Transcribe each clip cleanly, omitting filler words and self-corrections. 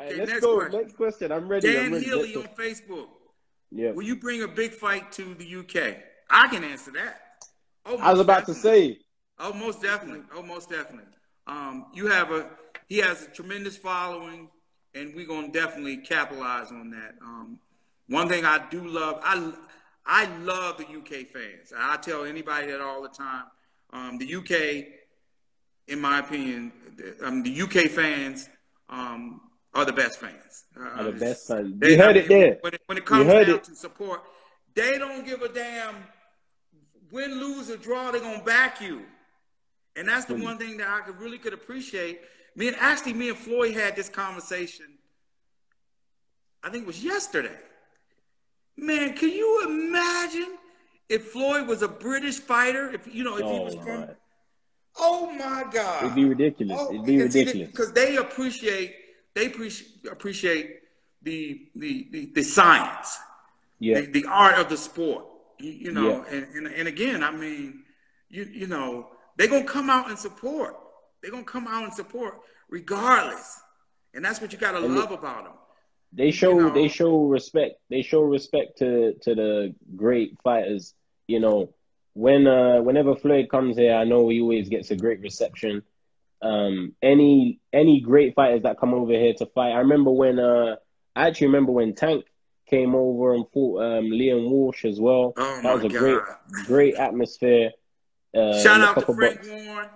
right, Okay, let's next go. question. Next question. I'm ready. Dan I'm ready. Healy on Facebook. Yeah. Will you bring a big fight to the UK? I can answer that. Oh, I was about to say. Oh, most definitely. Oh, most definitely. He has a tremendous following, and we're gonna definitely capitalize on that. One thing I do love, I love the UK fans. I tell anybody that all the time. The UK, in my opinion, the UK fans are the best fans. Are the best fans. You heard it there. When it comes down to support, they don't give a damn win, lose, or draw. They're gonna back you, and that's the one thing that I really could appreciate. Me and Floyd had this conversation. I think it was yesterday. Man, can you imagine if Floyd was a British fighter? If he was from. Oh my God! It'd be ridiculous. It'd be ridiculous because they appreciate the science, the art of the sport. And again, I mean, they're gonna come out and support. They're gonna come out and support regardless, and that's what you gotta love about them. They show respect. They show respect to the great fighters. Whenever Floyd comes here, I know he always gets a great reception. Any great fighters that come over here to fight. I actually remember when Tank came over and fought Liam Walsh as well. Oh, that was a great atmosphere. Shout out to Frank Warren.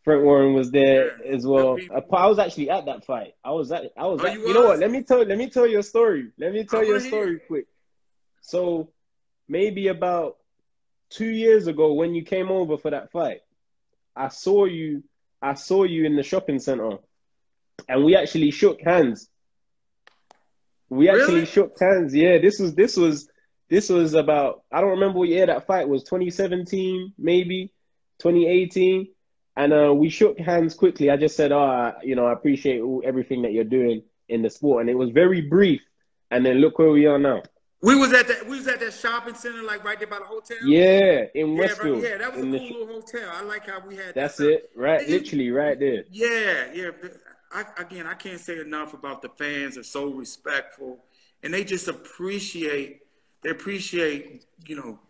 Frank Warren was there as well. I was actually at that fight. You know what? Let me tell you a story. Let me tell you a story quick. So maybe about 2 years ago when you came over for that fight, I saw you in the shopping center, and we actually shook hands. Actually shook hands. Yeah, this was about, I don't remember what year that fight was, 2017, maybe 2018. And we shook hands quickly. I just said, I appreciate everything that you're doing in the sport. And it was very brief. And then look where we are now. We was at that shopping center, like right there by the hotel. Yeah, in Westfield. Right, that was a cool little hotel. I like how we had. That's it, right? Literally, right there. Yeah. I can't say enough about the fans. Are so respectful, and they just appreciate. They appreciate,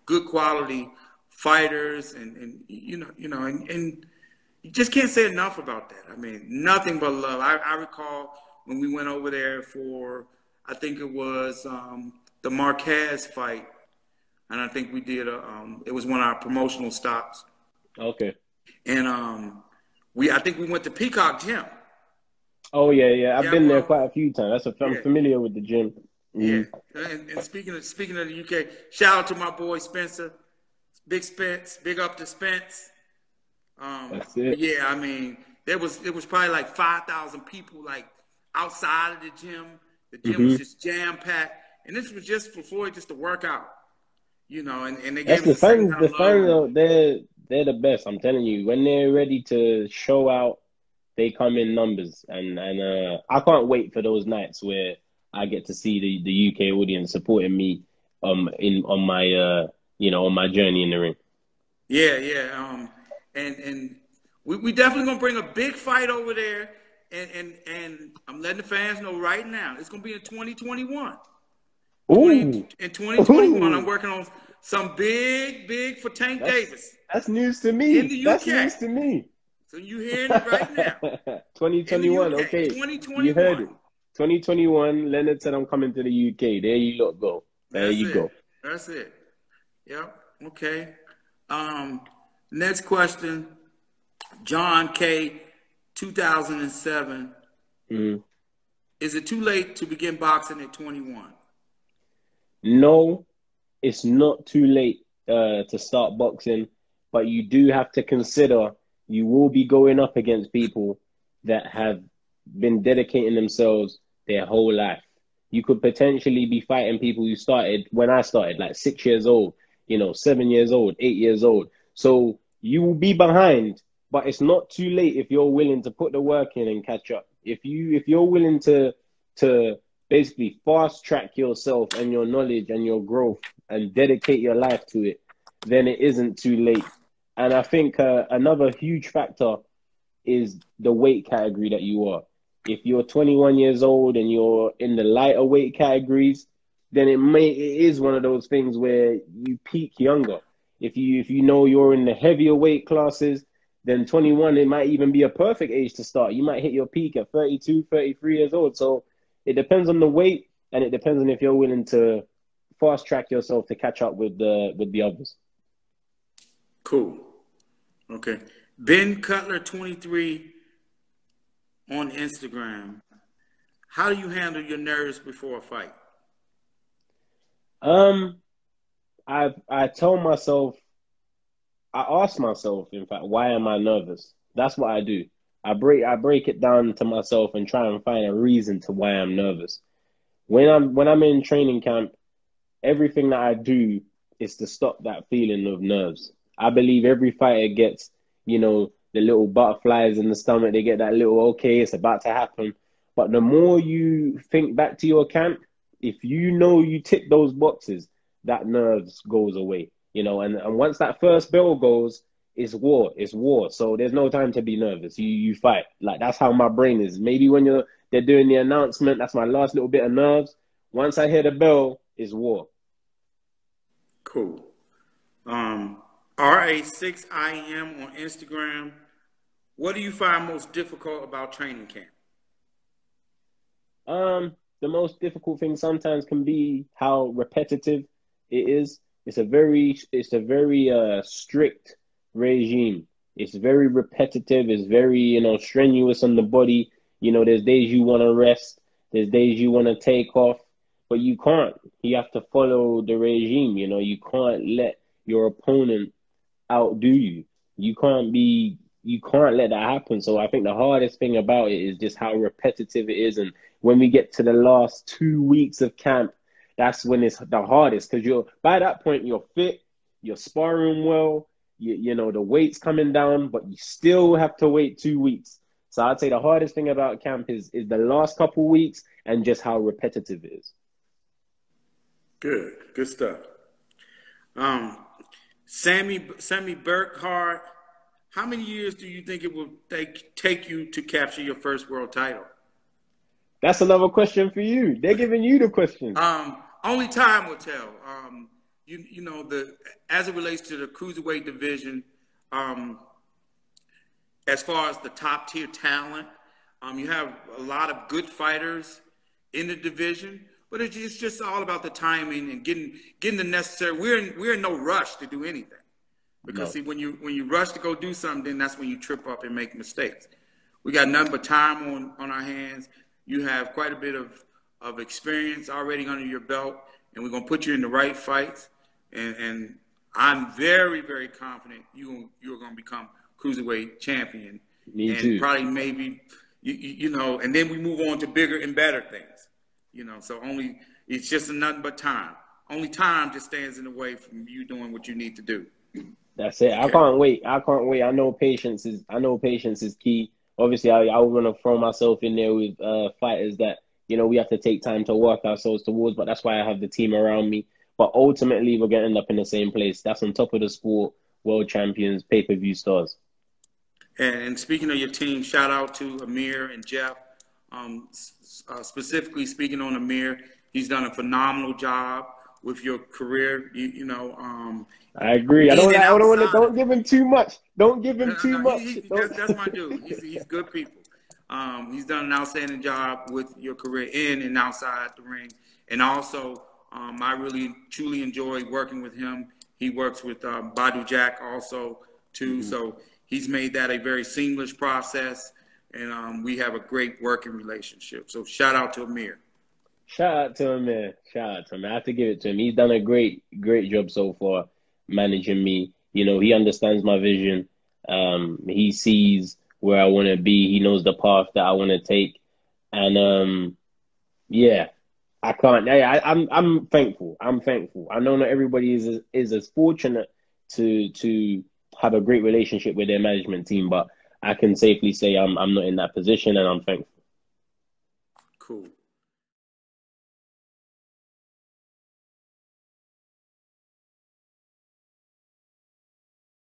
good quality fighters, and you just can't say enough about that. I mean, nothing but love. I recall when we went over there for, I think it was the Marquez fight, and I think we did it was one of our promotional stops. Okay. And I think we went to Peacock Gym. Oh yeah. I've been there quite a few times. I'm familiar with the gym. Yeah. And speaking of the UK, shout out to my boy Spencer, Big Spence, big up to Spence. That's it. Yeah, I mean, it was probably like 5,000 people like outside of the gym. The gym was just jam packed, and this was just for Floyd just to work out, And they gave the fans. The fans, they're the best. I'm telling you, when they're ready to show out, they come in numbers, and I can't wait for those nights where I get to see the UK audience supporting me on my journey in the ring. Yeah. And we definitely gonna bring a big fight over there, and I'm letting the fans know right now it's gonna be in 2021. In 2021, I'm working on some big for Tank Davis. That's news to me. In the UK. That's news to me. So you hearing it right now? 2021. Okay, 2021. You heard it. 2021. Leonard said I'm coming to the UK. There you lot go. There you go. That's it. Yep. Okay. Next question, John K. 2007. Is it too late to begin boxing at 21? No, it's not too late to start boxing, but you do have to consider you will be going up against people that have been dedicating themselves their whole life. You could potentially be fighting people who started when I started, like 6 years old, 7 years old, 8 years old. So you will be behind, but it's not too late if you're willing to put the work in and catch up. If you're willing to basically fast track yourself and your knowledge and your growth and dedicate your life to it, then it isn't too late. And I think another huge factor is the weight category that you are. If you're 21 years old and you're in the lighter weight categories, then it is one of those things where you peak younger. If you know you're in the heavier weight classes, then 21, it might even be a perfect age to start. You might hit your peak at 32, 33 years old. So it depends on the weight, and it depends on if you're willing to fast track yourself to catch up with the others. Cool. Okay. Ben Cutler 23 on Instagram. How do you handle your nerves before a fight? I tell myself, I ask myself, in fact, why am I nervous? That's what I do. I break it down to myself and try and find a reason to why I'm nervous. When I'm in training camp, everything that I do is to stop that feeling of nerves. I believe every fighter gets, the little butterflies in the stomach. They get that little, okay, it's about to happen. But the more you think back to your camp, if you know you tick those boxes, that nerves goes away. And once that first bell goes, it's war. It's war. So there's no time to be nervous. You fight. Like, that's how my brain is. Maybe when they're doing the announcement, that's my last little bit of nerves. Once I hear the bell, it's war. Cool. RA6IM on Instagram. What do you find most difficult about training camp? The most difficult thing sometimes can be how repetitive it is. It's a very strict regime. It's very repetitive. It's very, strenuous on the body. There's days you want to rest. There's days you want to take off, but you can't. You have to follow the regime. You can't let your opponent outdo you. You can't let that happen. So I think the hardest thing about it is just how repetitive it is. And when we get to the last 2 weeks of camp, that's when it's the hardest, because by that point you're fit, you're sparring well, the weight's coming down, but you still have to wait 2 weeks. So I'd say the hardest thing about camp is the last couple weeks and just how repetitive it is. Good stuff. Sammy Burkhart, how many years do you think it will take you to capture your first world title? That's another question for you. They're giving you the question. Only time will tell. As it relates to the cruiserweight division, as far as the top tier talent, you have a lot of good fighters in the division, but it's just all about the timing and getting the necessary. We're in no rush to do anything, because see, when you rush to go do something, then that's when you trip up and make mistakes. We got nothing but time on our hands. You have quite a bit of experience already under your belt, and we're going to put you in the right fights. And I'm very, very confident you're going to become cruiserweight champion. Me too. Probably maybe, and then we move on to bigger and better things. So it's just nothing but time. Only time just stands in the way from you doing what you need to do. That's it. Okay. I can't wait. I know patience is key. Obviously, I want to throw myself in there with fighters that, we have to take time to work ourselves towards, but that's why I have the team around me. But ultimately, we're going to end up in the same place. That's on top of the sport, world champions, pay-per-view stars. And speaking of your team, shout out to Amir and Jeff. Specifically speaking on Amir, he's done a phenomenal job with your career. I agree. Don't give him too much. Don't give him too much. That's my dude. He's good people. He's done an outstanding job with your career in and outside the ring. And also, I really, truly enjoy working with him. He works with Badu Jack also, too. Mm-hmm. So he's made that a very seamless process. And we have a great working relationship. So shout out to Amir. Shout out to him, man. I have to give it to him. He's done a great job so far managing me. He understands my vision. He sees where I want to be. He knows the path that I want to take. And, I can't. I'm thankful. I know not everybody is as fortunate to have a great relationship with their management team, but I can safely say I'm not in that position, and I'm thankful. Cool.